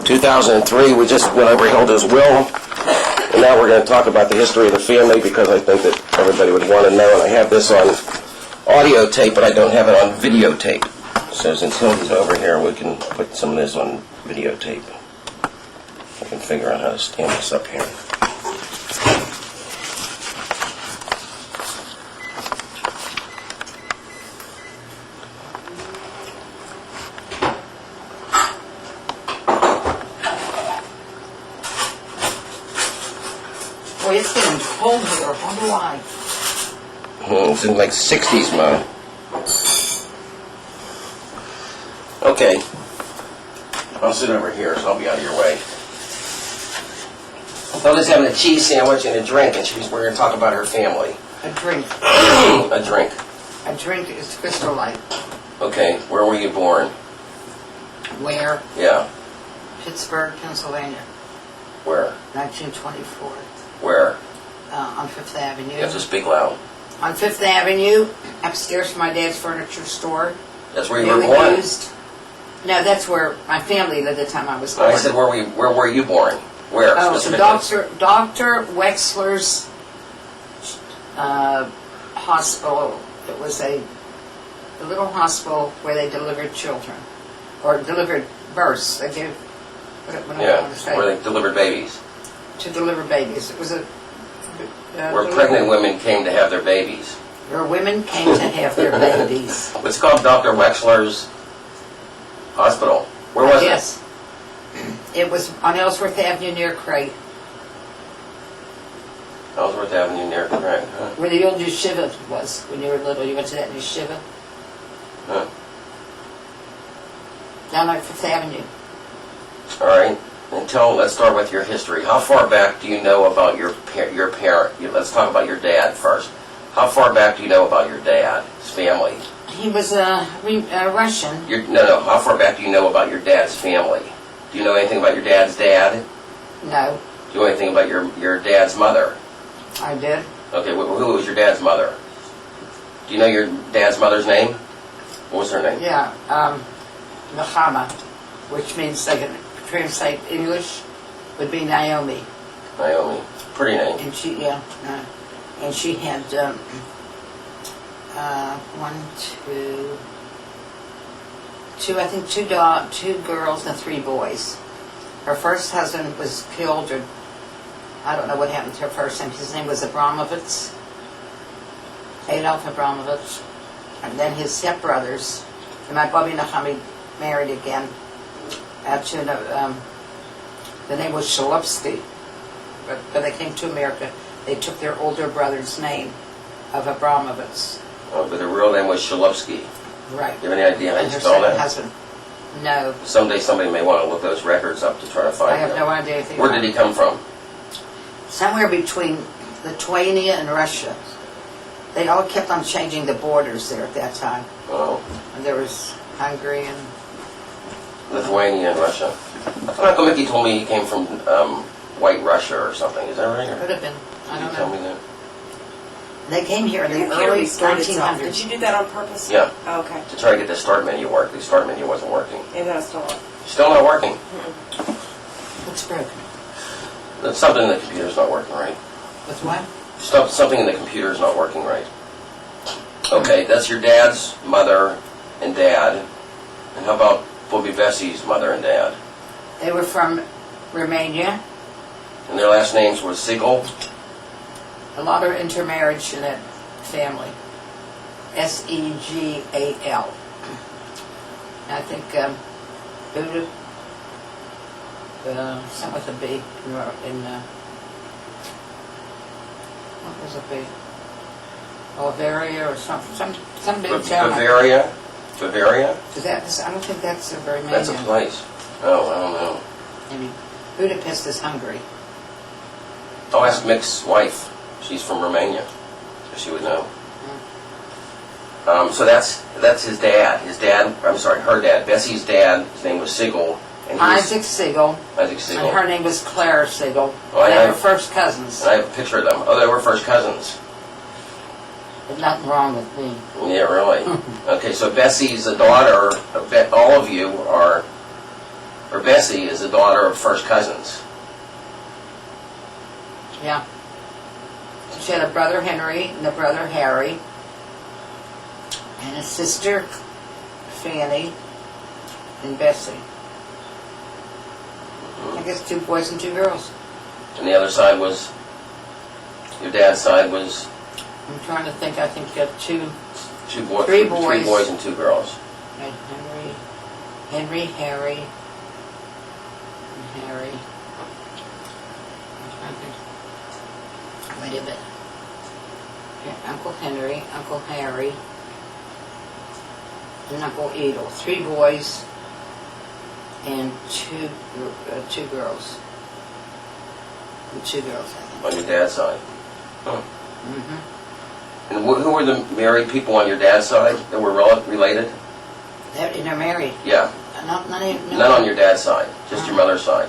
2003, we just went over Hilda's will, and now we're going to talk about the history of the family because I think that everybody would want to know, and I have this on audio tape, but I don't have it on videotape. So since Hilda's over here, we can put some of this on videotape. I can figure out how to stand this up here. Boy, it's getting cold here. I wonder why. It's in like 60s, Mom. Okay. I'll sit over here, so I'll be out of your way. Hilda's having a cheese sandwich and a drink, and we're going to talk about her family. A drink. A drink. A drink is Crystal Light. Okay. Where were you born? Where? Yeah. Pittsburgh, Pennsylvania. Where? 1924. Where? On Fifth Avenue. You have to speak loud. On Fifth Avenue, upstairs from my dad's furniture store. That's where you were born? No, that's where my family lived at the time I was born. I said, where were you born? Where, specifically? Dr. Wexler's hospital. It was a little hospital where they delivered children. Or delivered births. They gave, what do I want to say? Where they delivered babies. To deliver babies. It was a... where pregnant women came to have their babies. Where women came to have their babies. It's called Dr. Wexler's Hospital. Where was it? Yes. It was on Ellsworth Avenue near Craig. Ellsworth Avenue near Craig, huh? Where the old yeshiva was when you were little. You went to that yeshiva? Huh. Down on Fifth Avenue. All right. Let's start with your history. How far back do you know about your parent? Let's talk about your dad first. How far back do you know about your dad's family? He was a Russian. No. How far back do you know about your dad's family? Do you know anything about your dad's dad? No. Do you know anything about your dad's mother? I did. Okay, who was your dad's mother? Do you know your dad's mother's name? What was her name? Yeah, Nahama, which means, they can translate English, would be Naomi. Naomi. Pretty name. And she, and she had two girls and 3 boys. Her first husband was killed, or I don't know what happened to her first name. His name was Abramovitz, Adolf Abramovitz. And then his stepbrothers, and my Bobby Nahami married again. The name was Shalupsky, but when they came to America, they took their older brother's name of Abramovitz. Oh, but the real name was Shalupsky. Right. Do you have any idea how you spell that? Husband. No. Someday somebody may want to look those records up to try to find I have no idea. Where did he come from? Somewhere between Lithuania and Russia. They all kept on changing the borders there at that time. Oh. And there was Hungary and... Lithuania and Russia. I thought Uncle Mickey told me he came from White Russia or something. Is that right? Could have been. I don't know. Tell me that. They came here in the early 1900s. Did you do that on purpose? Yeah. Oh, okay. To try to get the start menu work. The start menu wasn't working. Maybe that's still on. Still not working. What's broken? Something in the computer's not working right. With what? Something in the computer's not working right. Okay, that's your dad's mother and dad. And how about Bobby Bessie's mother and dad? They were from Romania. And their last names were Siegel. A lot of intermarriage in that family. Segal. I think Buddha, something with a B in what was a B? Bavaria or something. Some big town. Bavaria? Bavaria? Is that? I don't think that's a very That's a place. Oh, I don't know. Maybe Budapest is Hungary. I'll ask Mick's wife. She's from Romania. So she would know. So that's his dad. Her dad. Bessie's dad, his name was Siegel. And Isaac Siegel. Isaac Siegel. And her name was Claire Siegel. Oh, they were first cousins. And I have a picture of them. Oh, they were first cousins. There's nothing wrong with me. Yeah, really. Okay, so Bessie's a daughter. All of you are or Bessie, is the daughter of first cousins. Yeah. She had a brother Henry and a brother Harry, and a sister Fanny and Bessie. I guess 2 boys and 2 girls. And the other side was, your dad's side was I'm trying to think. I think you got 3 three boys. boys and 2 girls. Right, Henry, Harry, and Harry. I'm trying to think. Wait a minute. Yeah, Uncle Henry, Uncle Harry, and Uncle Edel. 3 boys and 2 girls. And 2 girls, I think. On your dad's side. Huh. Mm-hmm. And who were the married people on your dad's side that were related? They're married. Yeah. None None on your dad's side, just your mother's side.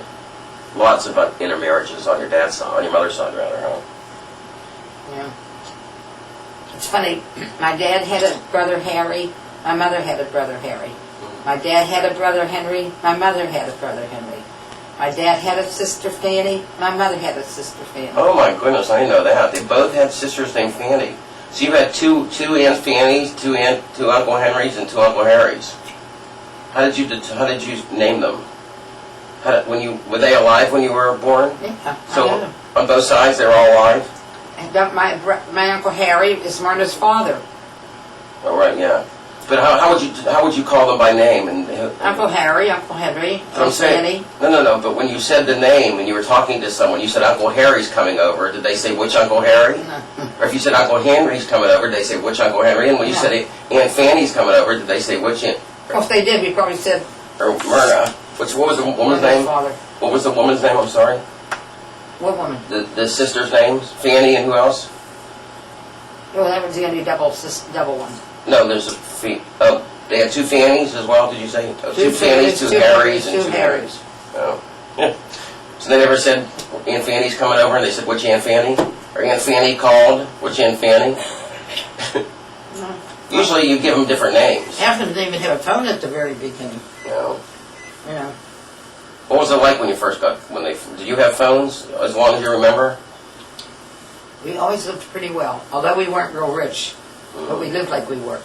Lots of intermarriages on your dad's side, on your mother's side rather, huh? Yeah. It's funny, my dad had a brother Harry, my mother had a brother Harry. My dad had a brother Henry, my mother had a brother Henry. My dad had a sister Fanny, my mother had a sister Fanny. Oh my goodness, I didn't know that. They both had sisters named Fanny. So you had two Aunt Fanny's, two Uncle Henrys, and 2 Uncle Harrys. How did you name them? Were they alive when you were born? Yeah, So I know them. on both sides, they were all alive. And my Uncle Harry is Martha's father. Oh right, yeah. But how would you call them by name? Uncle Harry, Uncle Henry, I'm Uncle saying, Fanny. no. But when you said the name and you were talking to someone, you said Uncle Harry's coming over. Did they say which Uncle Harry? No. Or if you said Uncle Henry's coming over, did they say which Uncle Henry? And when you No. said Aunt Fanny's coming over, did they say which Aunt? Well, if they did, we probably said Or Myrna? What was the woman's Martha's name? father. What was the woman's name? I'm sorry. What woman? The sisters' names? Fanny and who else? Well, that was the only double one. No, there's they had 2 Fannies as well. Did you say 2 Fannies, 2 two Harrys, and 2 2 Harrys. Harrys? Oh. Yeah. So they never said Aunt Fanny's coming over, and they said which Aunt Fanny? Or Aunt Fanny called which Aunt Fanny? No. Usually you give them different names. Half of them didn't even have a phone at the very beginning. You know. Yeah. What was it like when you first did you have phones as long as you remember? We always lived pretty well, although we weren't real rich, but we lived like we were.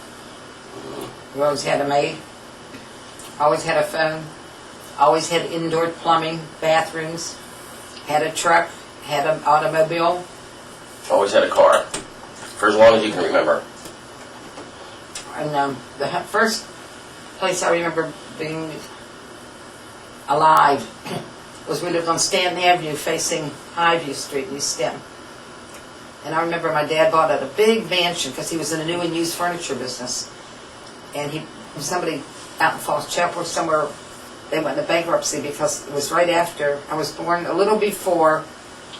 We always had a maid, always had a phone, always had indoor plumbing, bathrooms, had a truck, had an automobile. Always had a car, for as long as you can remember. And the first place I remember being alive was we lived on Stanton Avenue facing Highview Street in East Stanton. And I remember my dad bought a big mansion because he was in a new and used furniture business. And somebody out in Falls Chapel or somewhere, they went into bankruptcy because it was right after, I was born a little before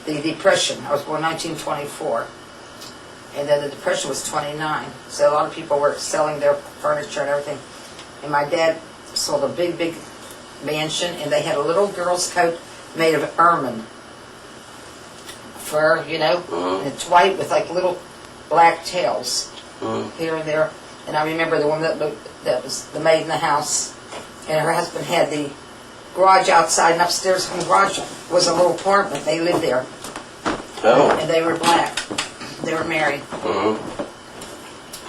the Depression. I was born 1924. And then the Depression was 29. So a lot of people were selling their furniture and everything. And my dad sold a big, big mansion, and they had a little girl's coat made of ermine. Fur, you know, and it's white with like little black tails here and there. And I remember the woman that was the maid in the house, and her husband had the garage outside, and upstairs in the garage was a little apartment. They lived there. Oh. And they were black. They were married.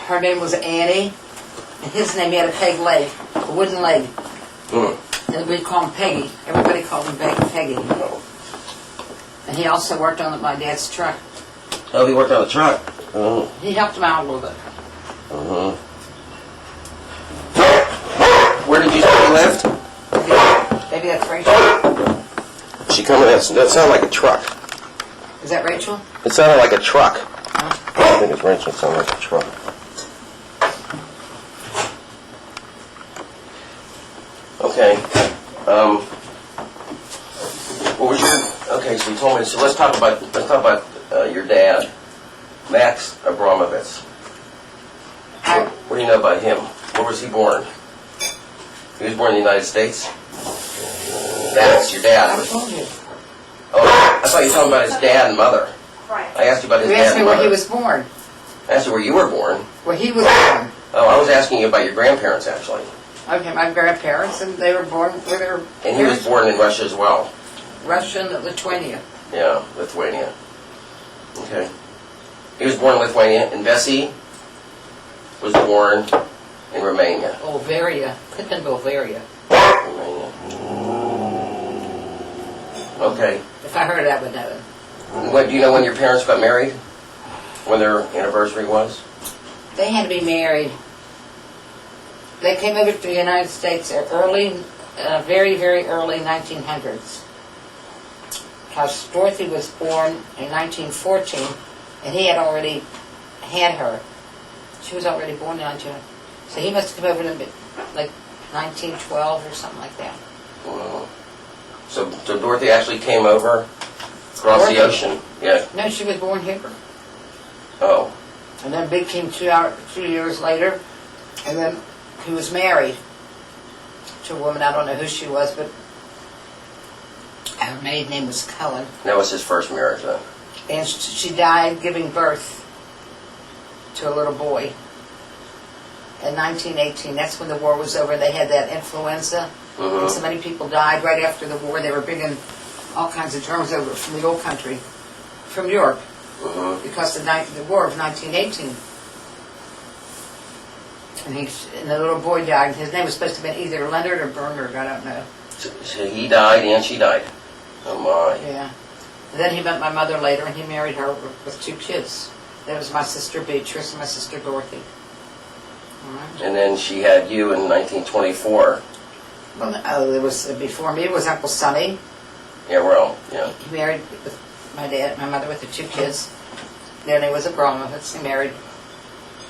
Her name was Annie, and his name, he had a peg leg, a wooden leg. And we'd call him Peggy. Everybody called him Peggy. And he also worked on my dad's truck. Oh, he worked on the truck. Oh. He helped him out a little bit. Where did you say you lived? Maybe that's Rachel. She coming in. That sounded like a truck. Is that Rachel? It sounded like a truck. Huh? I think it's Rachel. It sounded like a truck. Okay. What was your? Okay, so you told me. So let's talk about your dad, Max Abramovitz. What do you know about him? Where was he born? He was born in the United States. That's your dad. I told you. Oh, I thought you were talking about his dad and mother. Right. I asked you about his You dad asked me and where mother. he was born. I asked you where you were born. Where he was born. Oh, I was asking you about your grandparents, actually. Okay, my grandparents, and they were born with their And he was born in Russia as well. Russian, Lithuania. Yeah, Lithuania. Okay. He was born in Lithuania, and Bessie was born in Romania. Bulgaria. Could have been Bulgaria. Romania. Okay. If I heard it, I would know it. What, do you know when your parents got married? When their anniversary was? They had to be married. They came over to the United States early, very, very early 1900s. Because Dorothy was born in 1914, and he had already had her. She was already born in 1900. So he must have come over in like 1912 or something like that. Wow. So Dorothy actually came over across Dorothy? the ocean? Yeah. No, she was born here. Oh. And then Big came 2 years later, and then he was married to a woman, I don't know who she was, but her maiden name was Cohen. That was his first marriage then? And she died giving birth to a little boy in 1918. That's when the war was over. They had that influenza, and so many people died right after the war. They were bringing all kinds of germs over from the old country, from Europe, because of the war of 1918. And the little boy died. His name was supposed to have been either Leonard or Bernard, I don't know. So he died and she died? Oh my. Yeah. And then he met my mother later, and he married her with 2 kids. That was my sister Beatrice and my sister Dorothy. All right. And then she had you in 1924. Well, it was before me. It was Uncle Sonny. Yeah, well, yeah. He married with my mother with the 2 kids. Their name was Abramovitz. He married,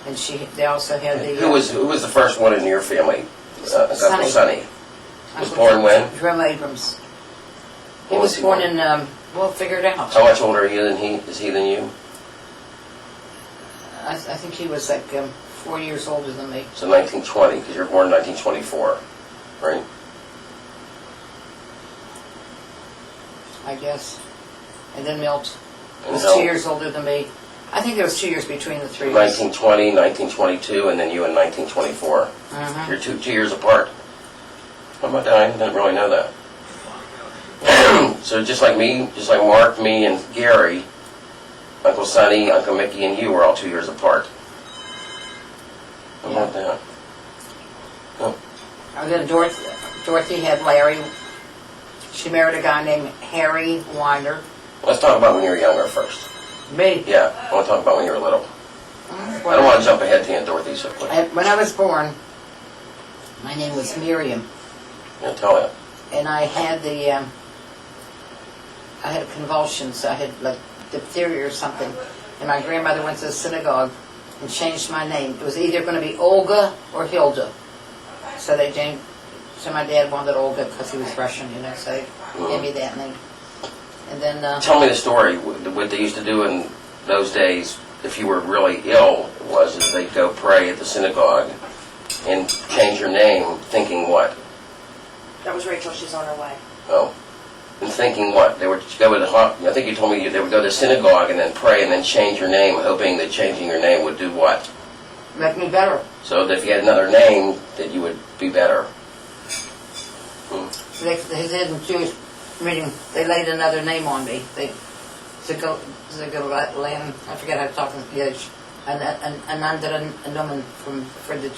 and they also had the. Who was the first one in your family? Uncle Sonny. Sonny. Was born when? Jerome Abrams. He When was was he born born? in. Well, figure it out. How much older is he than you? I think he was like 4 years older than me. So 1920, because you're born in 1924, right? I guess. And then Milt And was how- 2 years older than me. I think there was 2 years between the 3 of us. 1920, 1922, and then you in 1924. Mhm. You're two years apart. How about that? I didn't really know that. So just like me, just like Mark, me, and Gary, Uncle Sonny, Uncle Mickey, and you were all 2 years apart. How about that? And then Dorothy had Larry. She married a guy named Harry Weiner. Let's talk about when you were younger first. Me. Yeah, I want to talk about when you were little. I don't want to jump ahead to Aunt Dorothy so quick. When I was born, my name was Miriam, Yeah, tell it. and I had I had convulsions. I had like diphtheria or something, and my grandmother went to the synagogue and changed my name. It was either going to be Olga or Hilda. So they changed. So my dad wanted Olga because he was Russian, so they gave me that name. And then Tell me the story. What they used to do in those days, if you were really ill, was is they'd go pray at the synagogue and change your name, thinking what? That was Rachel. She's on her way. Oh, and thinking what? They would go to the I think you told me they would go to the synagogue and then pray and then change your name, hoping that changing your name would do what? make me better. So that if you had another name, that you would be better. They did in Jewish meeting. They laid another name on me. They Zigalan. I forget how to talk in Yiddish. An andere nomen for the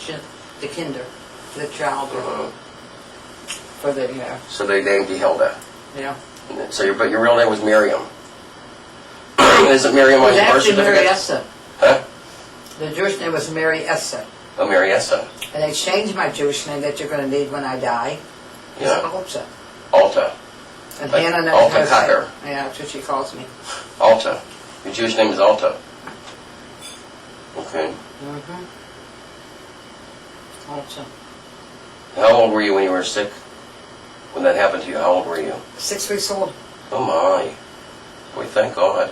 kinder, the child, or for the So they named you Hilda. yeah. So but your real name was Miriam. Isn't Miriam It on was your birth actually Mary certificate? Essa. Huh? The Jewish name was Mary Essa. Oh, Marietta. And they changed my Jewish name that you're going to need when I die. It's Yeah. Alta. Alta. And Like Hannah knows Alta how to say it. Cutter. Yeah, that's what she calls me. Alta. Your Jewish name is Alta. Okay. Mm-hmm. Alta. How old were you when you were sick? When that happened to you, how old were you? 6 weeks old. Oh my. Boy, thank God.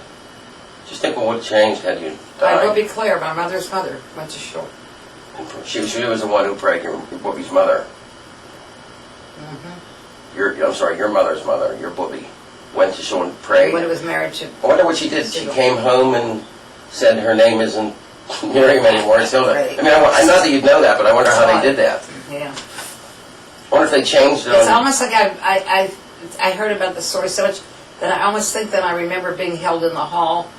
Just think what would have changed had you I will died. be clear, my mother's mother went to shore. She was the one who prayed your Booby's mother. Mm-hmm. Your mother's mother, your Booby, went to shore and prayed. When it was married to... I wonder what she did. She came home and said her name isn't Miriam anymore, it's Hilda. I mean, I not that you'd know that, but I wonder how they did that. Yeah. I wonder if they changed It's them. almost like I heard about the story so much that I almost think that I remember being held in the hall,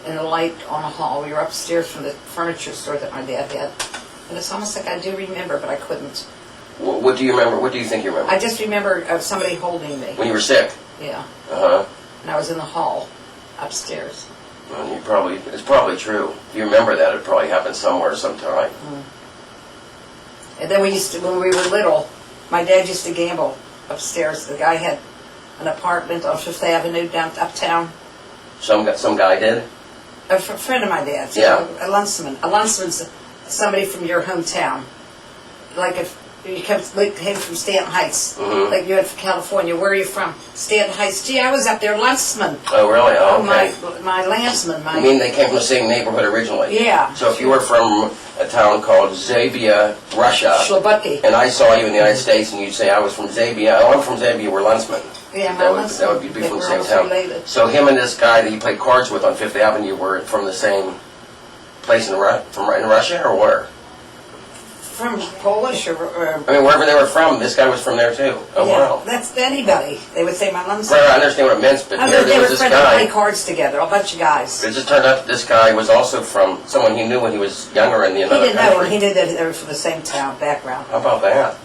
in the light on the hall. We were upstairs from the furniture store that my dad had. And it's almost like I do remember, but I couldn't. What do you remember? What do you think you remember? I just remember somebody holding me. When you were sick? Yeah. Uh-huh. And I was in the hall, upstairs. Well, it's probably true. If you remember that, it probably happened somewhere, sometime. And then when we were little, my dad used to gamble upstairs. The guy had an apartment on Fifth Avenue down uptown. Some guy did? A friend of my dad's. Yeah. A Lunsman. A Lunsman's somebody from your hometown. Like if you came from Stanton Heights, like you had from California. Where are you from? Stanton Heights. Gee, I was up there, Lunsman. Oh, really? Oh, okay. My landsman. You mean they came from the same neighborhood originally? Yeah. So if you were from a town called Zabia, Russia, Slobodki. and I saw you in the United States, and you'd say, I was from Zabia, oh, I'm from Zabia, we're Lunsmen. Yeah, my That would be from the same town. Related. So him and this guy that he played cards with on Fifth Avenue were from the same place in Russia, or where? From Polish or I mean, wherever they were from, this guy was from there too. Oh, yeah, wow. that's anybody. They would say my Lunsman. Right, I understand what it meant, but I here mean, they there were was this friends to play guy. cards together, a bunch of guys. It just turned out that this guy was also from someone he knew when he was younger in the He another didn't know, country. he knew that they were from the same town background. How about that?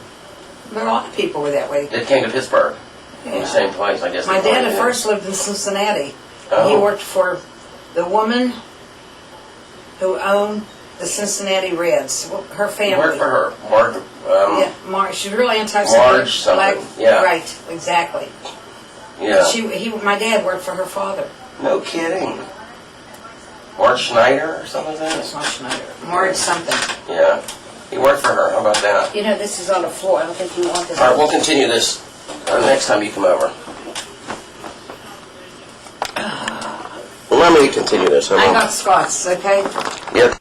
But a lot of people were that way. They came to Pittsburgh, in the Yeah. same place, I guess. My they dad probably at did. first lived in Cincinnati. Oh. He worked for the woman who owned the Cincinnati Reds. Well, her family. He worked for her, Yeah, she's really anti-Semitic. Marge something, yeah. Right, exactly. yeah. My dad worked for her father. No kidding. Marge Schneider or something like That's that? not Schneider. Marge something. Yeah. He worked for her, how about that? You know, this is on the floor. I don't think you want this. All right, we'll continue this next time you come over. Well, let me continue this. I got Scots, okay? Yep.